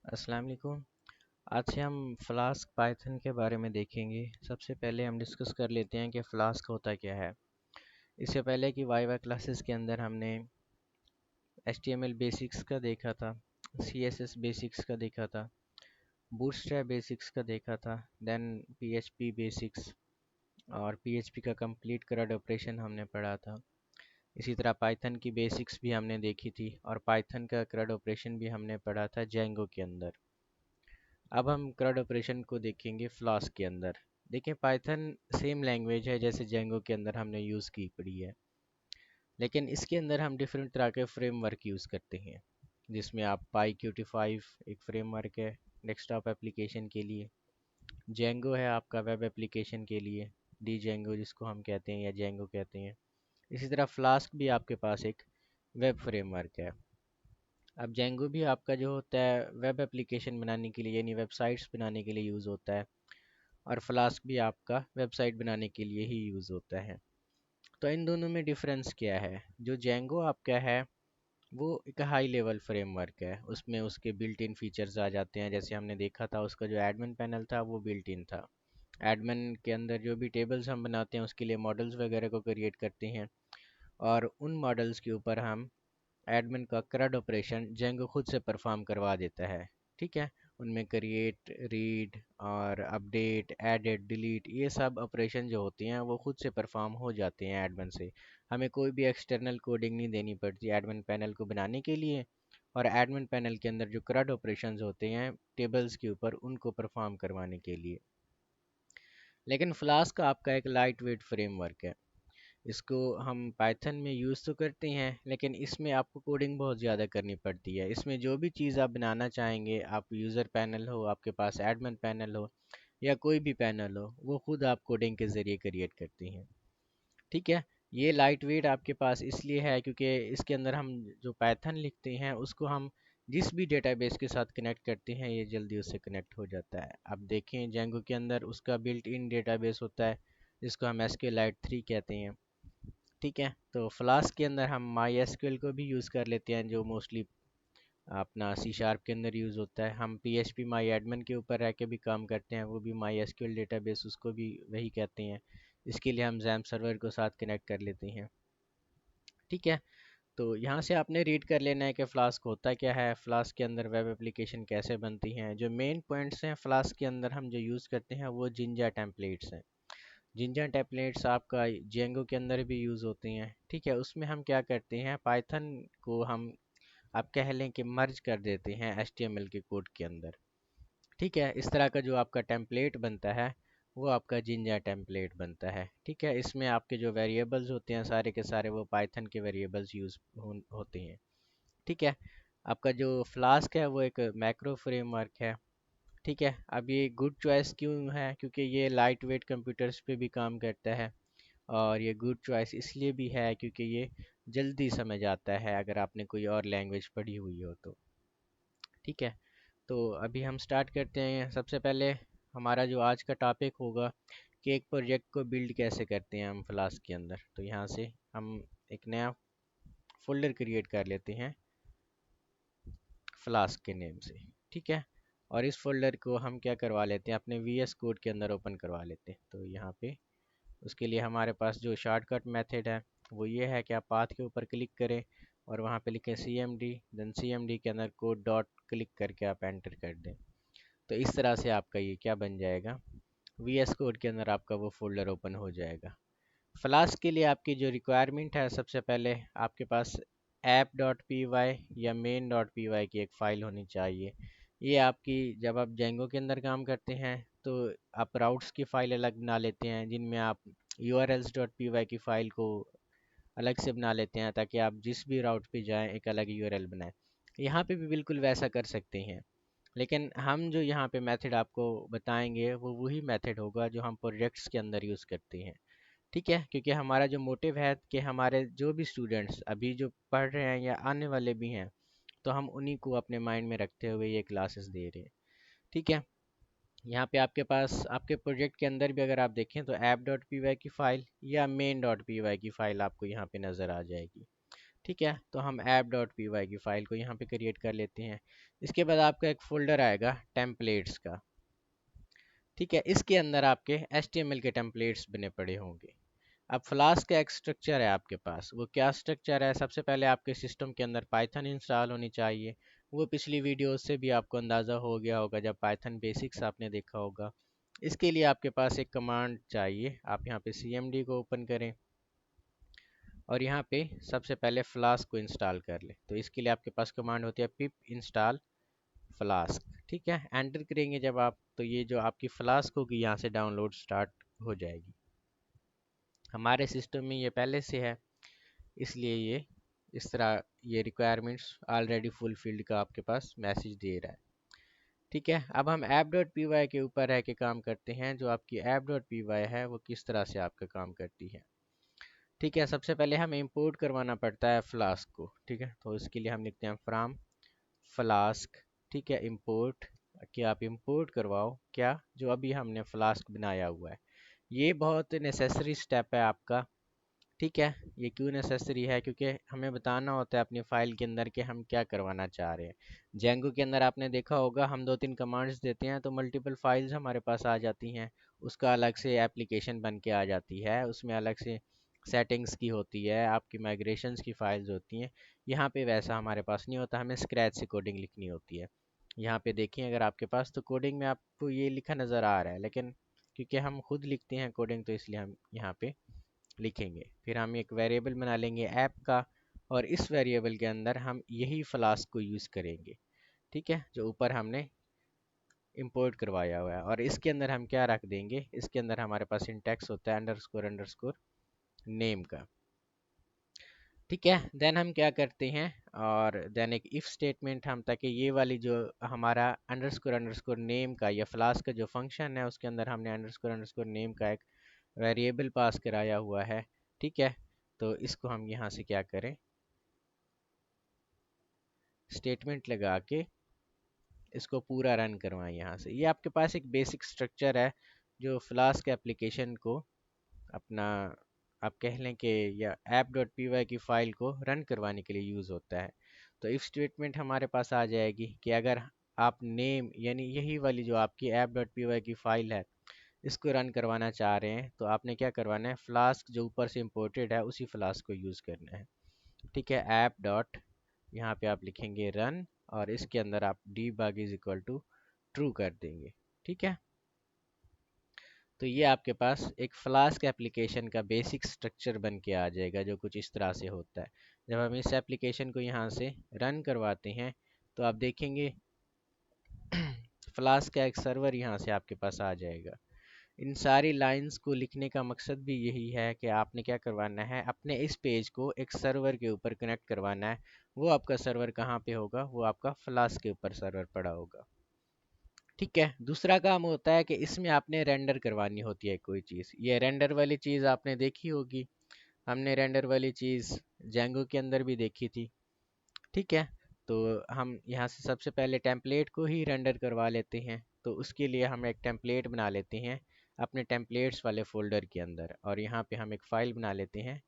अस्सलाम वालेकुम। आज से हम फ्लास्क पाइथन के बारे में देखेंगे। सबसे पहले हम डिस्कस कर लेते हैं कि फ्लास्क होता क्या है। इससे पहले कि वाइवा क्लासेस के अंदर हमने HTML बेसिक्स का देखा था, CSS बेसिक्स का देखा था, बूटस्ट्रैप बेसिक्स का देखा था, देन PHP बेसिक्स और PHP का कंप्लीट CRUD ऑपरेशन हमने पढ़ा था। इसी तरह पाइथन की बेसिक्स भी हमने देखी थी और पाइथन का CRUD ऑपरेशन भी हमने पढ़ा था जेंगो के अंदर। अब हम CRUD ऑपरेशन को देखेंगे फ्लास्क के अंदर। देखिए पाइथन सेम लैंग्वेज है जैसे जेंगो के अंदर हमने यूज़ की पड़ी है, लेकिन इसके अंदर हम डिफरेंट तरह के फ्रेमवर्क यूज़ करते हैं, जिसमें आप PyQt5 एक फ्रेमवर्क है डेस्कटॉप एप्लीकेशन के लिए, जेंगो है आपका वेब एप्लीकेशन के लिए, डी जेंगो जिसको हम कहते हैं या जेंगो कहते हैं। इसी तरह फ्लास्क भी आपके पास एक वेब फ्रेमवर्क है। अब जेंगो भी आपका जो होता है वेब एप्लीकेशन बनाने के लिए यानी वेबसाइट्स बनाने के लिए यूज़ होता है, और फ्लास्क भी आपका वेबसाइट बनाने के लिए ही यूज़ होता है। तो इन दोनों में डिफरेंस क्या है? जो जेंगो आपका है वो एक हाई लेवल फ्रेमवर्क है, उसमें उसके बिल्ट इन फीचर्स आ जाते हैं। जैसे हमने देखा था उसका जो एडमिन पैनल था वो बिल्ट इन था। एडमिन के अंदर जो भी टेबल्स हम बनाते हैं उसके लिए मॉडल्स वगैरह को क्रिएट करते हैं, और उन मॉडल्स के ऊपर हम एडमिन का CRUD ऑपरेशन जेंगो खुद से परफॉर्म करवा देता है। ठीक है, उनमें क्रिएट, रीड और अपडेट, एडिट, डिलीट ये सब ऑपरेशन जो होते हैं वो खुद से परफॉर्म हो जाते हैं एडमिन से। हमें कोई भी एक्सटर्नल कोडिंग नहीं देनी पड़ती एडमिन पैनल को बनाने के लिए, और एडमिन पैनल के अंदर जो CRUD ऑपरेशंस होते हैं टेबल्स के ऊपर उनको परफॉर्म करवाने के लिए। लेकिन फ्लास्क आपका एक लाइट वेट फ्रेमवर्क है। इसको हम पाइथन में यूज़ तो करते हैं, लेकिन इसमें आपको कोडिंग बहुत ज़्यादा करनी पड़ती है। इसमें जो भी चीज़ आप बनाना चाहेंगे, आप यूज़र पैनल हो, आपके पास एडमिन पैनल हो या कोई भी पैनल हो, वो खुद आप कोडिंग के ज़रिए क्रिएट करती हैं। ठीक है, ये लाइट वेट आपके पास इसलिए है क्योंकि इसके अंदर हम जो पाइथन लिखते हैं उसको हम जिस भी डेटाबेस के साथ कनेक्ट करते हैं ये जल्दी उससे कनेक्ट हो जाता है। अब देखें जेंगो के अंदर उसका बिल्ट इन डेटाबेस होता है जिसको हम SQLite 3 कहते हैं। ठीक है, तो फ्लास्क के अंदर हम माई एसक्यूएल को भी यूज़ कर लेते हैं जो मोस्टली अपना C# के अंदर यूज़ होता है। हम PHP माई एडमिन के ऊपर रह के भी काम करते हैं, वो भी माई एसक्यूएल डेटाबेस उसको भी वही कहते हैं। इसके लिए हम जैम सर्वर को साथ कनेक्ट कर लेते हैं। ठीक है, तो यहाँ से आपने रीड कर लेना है कि फ्लास्क होता क्या है, फ्लास्क के अंदर वेब एप्लीकेशन कैसे बनती हैं। जो मेन पॉइंट्स हैं फ्लास्क के अंदर हम जो यूज़ करते हैं वो जिंजा टेम्पलेट्स हैं। जिंजर टेम्पलेट्स आपका जेंगो के अंदर भी यूज़ होती हैं। ठीक है, उसमें हम क्या करते हैं पाइथन को हम आप कह लें कि मर्ज कर देते हैं HTML के कोड के अंदर। ठीक है, इस तरह का जो आपका टेम्पलेट बनता है वो आपका जिंजर टेम्पलेट बनता है। ठीक है, इसमें आपके जो वेरिएबल्स होते हैं सारे के सारे वो पाइथन के वेरिएबल्स यूज़ होते हैं। ठीक है, आपका जो फ्लास्क है वो एक मैक्रो फ्रेमवर्क है। ठीक है, अब ये गुड चॉइस क्यों है? क्योंकि ये लाइट वेट कंप्यूटर्स पे भी काम करता है, और ये गुड चॉइस इसलिए भी है क्योंकि ये जल्दी समझ आता है अगर आपने कोई और लैंग्वेज पढ़ी हुई हो तो। ठीक है, तो अभी हम स्टार्ट करते हैं। सबसे पहले हमारा जो आज का टॉपिक होगा कि एक प्रोजेक्ट को बिल्ड कैसे करते हैं हम फ्लास्क के अंदर। तो यहाँ से हम एक नया फोल्डर क्रिएट कर लेते हैं फ्लास्क के नेम से। ठीक है, और इस फोल्डर को हम क्या करवा लेते हैं अपने VS कोड के अंदर ओपन करवा लेते हैं। तो यहाँ पे उसके लिए हमारे पास जो शॉर्टकट मेथड है वो ये है कि आप पाथ के ऊपर क्लिक करें और वहाँ पे लिखें CMD, देन CMD के अंदर कोड डॉट क्लिक करके आप एंटर कर दें। तो इस तरह से आपका ये क्या बन जाएगा, VS कोड के अंदर आपका वो फोल्डर ओपन हो जाएगा। फ्लास्क के लिए आपकी जो रिक्वायरमेंट है सबसे पहले आपके पास app.py या main.py की एक फ़ाइल होनी चाहिए। ये आपकी जब आप जेंगो के अंदर काम करते हैं तो आप राउट्स की फ़ाइल अलग बना लेते हैं, जिनमें आप urls.py की फ़ाइल को अलग से बना लेते हैं ताकि आप जिस भी राउट पे जाएं एक अलग URL बनाएं। यहाँ पे भी बिल्कुल वैसा कर सकते हैं, लेकिन हम जो यहाँ पे मेथड आपको बताएंगे वो वही मेथड होगा जो हम प्रोजेक्ट्स के अंदर यूज़ करते हैं। ठीक है, क्योंकि हमारा जो मोटिव है कि हमारे जो भी स्टूडेंट्स अभी जो पढ़ रहे हैं या आने वाले भी हैं, तो हम उन्हीं को अपने माइंड में रखते हुए ये क्लासेस दे रहे हैं। ठीक है, यहाँ पे आपके पास आपके प्रोजेक्ट के अंदर भी अगर आप देखें तो app.py की फ़ाइल या main.py की फ़ाइल आपको यहाँ पे नज़र आ जाएगी। ठीक है, तो हम app.py की फ़ाइल को यहाँ पे क्रिएट कर लेते हैं। इसके बाद आपका एक फ़ोल्डर आएगा टेम्पलेट्स का। ठीक है, इसके अंदर आपके HTML के टेम्पलेट्स बने पड़े होंगे। अब फ्लास्क का एक स्ट्रक्चर है आपके पास, वो क्या स्ट्रक्चर है? सबसे पहले आपके सिस्टम के अंदर पाइथन इंस्टॉल होनी चाहिए। वो पिछली वीडियो से भी आपको अंदाज़ा हो गया होगा जब पाइथन बेसिक्स आपने देखा होगा। इसके लिए आपके पास एक कमांड चाहिए। आप यहाँ पे cmd को ओपन करें और यहाँ पे सबसे पहले फ्लास्क को इंस्टॉल कर लें। तो इसके लिए आपके पास कमांड होती है पिप इंस्टॉल फ्लास्क। ठीक है, एंटर करेंगे जब आप, तो ये जो आपकी फ्लास्क होगी यहाँ से डाउनलोड स्टार्ट हो जाएगी। हमारे सिस्टम में ये पहले से है, इसलिए ये इस तरह ये रिक्वायरमेंट्स ऑलरेडी फुलफिल्ड का आपके पास मैसेज दे रहा है। ठीक है, अब हम app.py के ऊपर रह के काम करते हैं। जो आपकी app.py है वो किस तरह से आपका काम करती है। ठीक है, सबसे पहले हमें इंपोर्ट करवाना पड़ता है फ्लास्क को। ठीक है, तो इसके लिए हम लिखते हैं फ्राम फ्लास्क। ठीक है, इंपोर्ट, कि आप इंपोर्ट करवाओ क्या, जो अभी हमने फ्लास्क बनाया हुआ है। ये बहुत नेसेसरी स्टेप है आपका। ठीक है, ये क्यों नेसेसरी है? क्योंकि हमें बताना होता है अपनी फ़ाइल के अंदर कि हम क्या करवाना चाह रहे हैं। जेंगो के अंदर आपने देखा होगा हम 2-3 कमांड्स देते हैं तो मल्टीपल फाइल्स हमारे पास आ जाती हैं। उसका अलग से एप्लीकेशन बन के आ जाती है, उसमें अलग से सेटिंग्स की होती है, आपकी माइग्रेशंस की फ़ाइल्स होती हैं। यहाँ पे वैसा हमारे पास नहीं होता, हमें स्क्रैच से कोडिंग लिखनी होती है। यहाँ पे देखिए अगर आपके पास, तो कोडिंग में आपको ये लिखा नज़र आ रहा है, लेकिन क्योंकि हम खुद लिखते हैं कोडिंग तो इसलिए हम यहाँ पे लिखेंगे। फिर हम एक वेरिएबल बना लेंगे ऐप का, और इस वेरिएबल के अंदर हम यही फ्लास्क को यूज़ करेंगे। ठीक है, जो ऊपर हमने इंपोर्ट करवाया हुआ है। और इसके अंदर हम क्या रख देंगे, इसके अंदर हमारे पास सिंटैक्स होता है अंडरस्कोर अंडरस्कोर नेम का। ठीक है, देन हम क्या करते हैं, और देन एक इफ़ स्टेटमेंट हम, ताकि ये वाली जो हमारा अंडरस्कोर नेम का या फ्लास्क का जो फंक्शन है उसके अंदर हमने अंडरस्कोर नेम का एक वेरिएबल पास कराया हुआ है। ठीक है, तो इसको हम यहाँ से क्या करें, स्टेटमेंट लगा के इसको पूरा रन करवाएं यहाँ से। ये आपके पास एक बेसिक स्ट्रक्चर है जो फ्लास्क एप्लीकेशन को अपना, आप कह लें कि, या app.py की फ़ाइल को रन करवाने के लिए यूज़ होता है। तो इफ़ स्टेटमेंट हमारे पास आ जाएगी कि अगर आप नेम, यानी यही वाली जो आपकी app.py की फ़ाइल है, इसको रन करवाना चाह रहे हैं, तो आपने क्या करवाना है, फ्लास्क जो ऊपर से इंपोर्टेड है उसी फ्लास्क को यूज़ करना है। ठीक है, ऐप डॉट, यहाँ पे आप लिखेंगे रन, और इसके अंदर आप debug is equal to true कर देंगे। ठीक है, तो ये आपके पास एक फ्लास्क एप्लीकेशन का बेसिक स्ट्रक्चर बन के आ जाएगा, जो कुछ इस तरह से होता है। जब हम इस एप्लीकेशन को यहाँ से रन करवाते हैं तो आप देखेंगे फ्लास्क का एक सर्वर यहाँ से आपके पास आ जाएगा। इन सारी लाइंस को लिखने का मकसद भी यही है कि आपने क्या करवाना है, अपने इस पेज को एक सर्वर के ऊपर कनेक्ट करवाना है। वो आपका सर्वर कहाँ पे होगा, वो आपका फ्लास्क के ऊपर सर्वर पड़ा होगा। ठीक है, दूसरा काम होता है कि इसमें आपने रेंडर करवानी होती है कोई चीज़। ये रेंडर वाली चीज़ आपने देखी होगी, हमने रेंडर वाली चीज़ जेंगो के अंदर भी देखी थी। ठीक है, तो हम यहाँ से सबसे पहले टेम्पलेट को ही रेंडर करवा लेते हैं। तो उसके लिए हम एक टेम्पलेट बना लेते हैं अपने टेम्पलेट्स वाले फ़ोल्डर के अंदर, और यहाँ पे हम एक फ़ाइल बना लेते हैं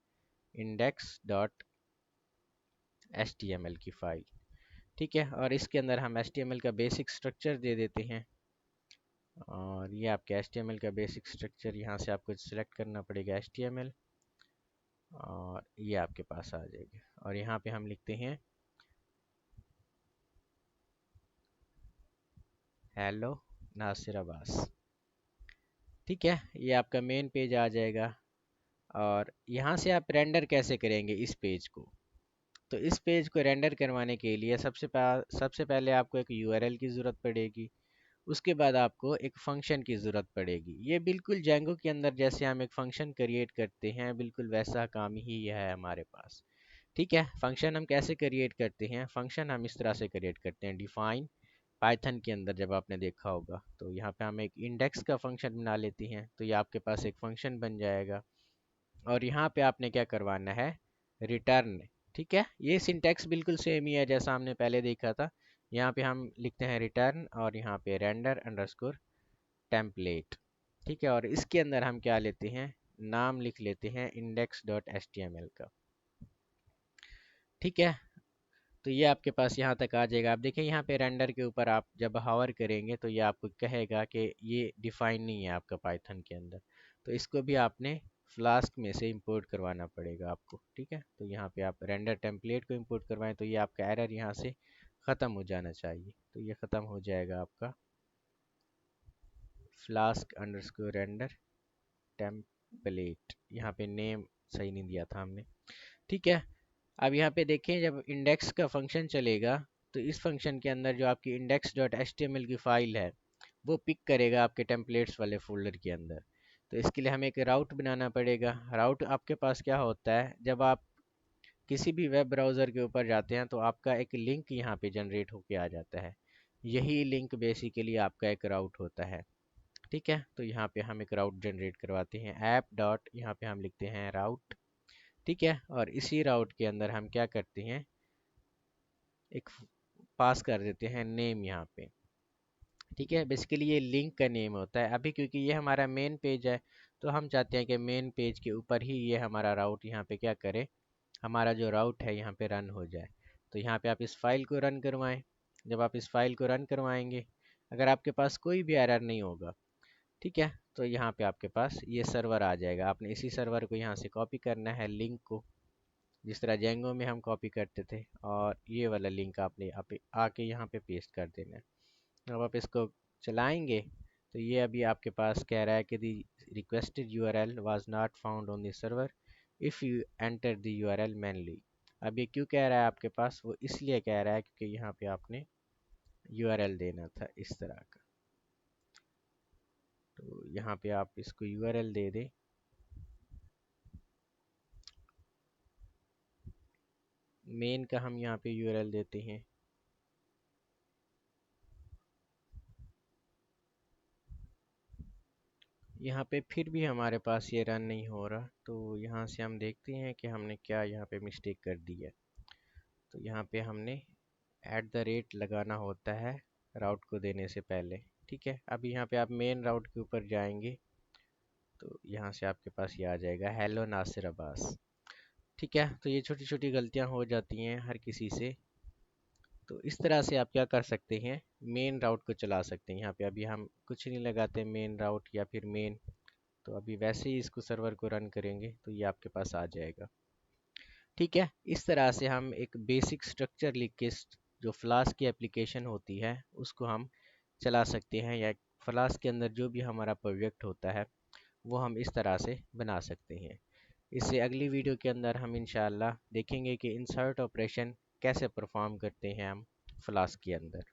index.html की फ़ाइल। ठीक है, और इसके अंदर हम HTML का बेसिक स्ट्रक्चर दे देते हैं। और ये आपके HTML का बेसिक स्ट्रक्चर, यहाँ से आपको सिलेक्ट करना पड़ेगा HTML, और ये आपके पास आ जाएगा। और यहाँ पे हम लिखते हैं हेलो नासिर अब्बास। ठीक है, ये आपका मेन पेज आ जाएगा। और यहाँ से आप रेंडर कैसे करेंगे इस पेज को, तो इस पेज को रेंडर करवाने के लिए सबसे पहले आपको एक यूआरएल की ज़रूरत पड़ेगी। उसके बाद आपको एक फ़ंक्शन की ज़रूरत पड़ेगी। ये बिल्कुल जेंगो के अंदर जैसे हम एक फ़ंक्शन क्रिएट करते हैं, बिल्कुल वैसा काम ही यह है हमारे पास। ठीक है, फ़ंक्शन हम कैसे क्रिएट करते हैं, फ़ंक्शन हम इस तरह से क्रिएट करते हैं, डिफाइन पाइथन के अंदर जब आपने देखा होगा, तो यहाँ पे हम एक इंडेक्स का फंक्शन बना लेते हैं, तो ये आपके पास एक फंक्शन बन जाएगा। और यहाँ पे आपने क्या करवाना है, रिटर्न। ठीक है, ये सिंटैक्स बिल्कुल सेम ही है जैसा हमने पहले देखा था। यहाँ पे हम लिखते हैं रिटर्न, और यहाँ पे रेंडर अंडरस्कोर टेम्पलेट। ठीक है, और इसके अंदर हम क्या लेते हैं, नाम लिख लेते हैं index.html का। ठीक है, तो ये आपके पास यहाँ तक आ जाएगा। आप देखिए यहाँ पे रेंडर के ऊपर आप जब हावर करेंगे तो ये आपको कहेगा कि ये डिफाइन नहीं है आपका पाइथन के अंदर, तो इसको भी आपने फ्लास्क में से इंपोर्ट करवाना पड़ेगा आपको। ठीक है, तो यहाँ पे आप रेंडर टेम्पलेट को इंपोर्ट करवाएं तो ये आपका एरर यहाँ से ख़त्म हो जाना चाहिए। तो ये ख़त्म हो जाएगा आपका फ्लास्क अंडरस्कोर रेंडर टेम्पलेट। यहाँ पे नेम सही नहीं दिया था हमने। ठीक है, अब यहाँ पे देखें जब इंडेक्स का फंक्शन चलेगा तो इस फंक्शन के अंदर जो आपकी index.html की फाइल है वो पिक करेगा आपके टेम्पलेट्स वाले फोल्डर के अंदर। तो इसके लिए हमें एक राउट बनाना पड़ेगा। राउट आपके पास क्या होता है, जब आप किसी भी वेब ब्राउज़र के ऊपर जाते हैं तो आपका एक लिंक यहाँ पे जनरेट होके आ जाता है। यही लिंक बेसिकली आपका एक राउट होता है। ठीक है, तो यहाँ पे हम एक राउट जनरेट करवाते हैं, ऐप डॉट यहाँ पे हम लिखते हैं राउट। ठीक है, और इसी राउट के अंदर हम क्या करते हैं, एक पास कर देते हैं नेम यहाँ पे। ठीक है, बेसिकली ये लिंक का नेम होता है। अभी क्योंकि ये हमारा मेन पेज है तो हम चाहते हैं कि मेन पेज के ऊपर ही ये हमारा राउट यहाँ पे क्या करे, हमारा जो राउट है यहाँ पे रन हो जाए। तो यहाँ पे आप इस फाइल को रन करवाएं। जब आप इस फाइल को रन करवाएंगे, अगर आपके पास कोई भी एरर नहीं होगा, ठीक है, तो यहाँ पे आपके पास ये सर्वर आ जाएगा। आपने इसी सर्वर को यहाँ से कॉपी करना है लिंक को, जिस तरह जेंगो में हम कॉपी करते थे, और ये वाला लिंक आपने आके यहाँ पे पेस्ट कर देना है। अब आप इसको चलाएंगे तो ये अभी आपके पास कह रहा है कि the requested URL was not found on the server if you enter the URL manually. अब ये क्यों कह रहा है आपके पास, वो इसलिए कह रहा है क्योंकि यहाँ पे आपने यूआरएल देना था इस तरह का। तो यहाँ पे आप इसको यूआरएल दे दें। मेन का हम यहाँ पे यूआरएल देते हैं, यहाँ पे फिर भी हमारे पास ये रन नहीं हो रहा। तो यहाँ से हम देखते हैं कि हमने क्या यहाँ पे मिस्टेक कर दी है। तो यहाँ पे हमने @ लगाना होता है राउट को देने से पहले। ठीक है, अब यहाँ पे आप मेन राउट के ऊपर जाएंगे तो यहाँ से आपके पास ये आ जाएगा हेलो नासिर अब्बास। ठीक है, तो ये छोटी छोटी गलतियाँ हो जाती हैं हर किसी से। तो इस तरह से आप क्या कर सकते हैं, मेन राउट को चला सकते हैं। यहाँ पे अभी हम कुछ नहीं लगाते मेन राउट या फिर मेन, तो अभी वैसे ही इसको सर्वर को रन करेंगे तो ये आपके पास आ जाएगा। ठीक है, इस तरह से हम एक बेसिक स्ट्रक्चर लिख के जो फ्लास्क की एप्लीकेशन होती है उसको हम चला सकते हैं, या फ्लास्क के अंदर जो भी हमारा प्रोजेक्ट होता है वो हम इस तरह से बना सकते हैं। इससे अगली वीडियो के अंदर हम इंशाल्लाह देखेंगे कि इंसर्ट ऑपरेशन कैसे परफॉर्म करते हैं हम फ्लास्क के अंदर।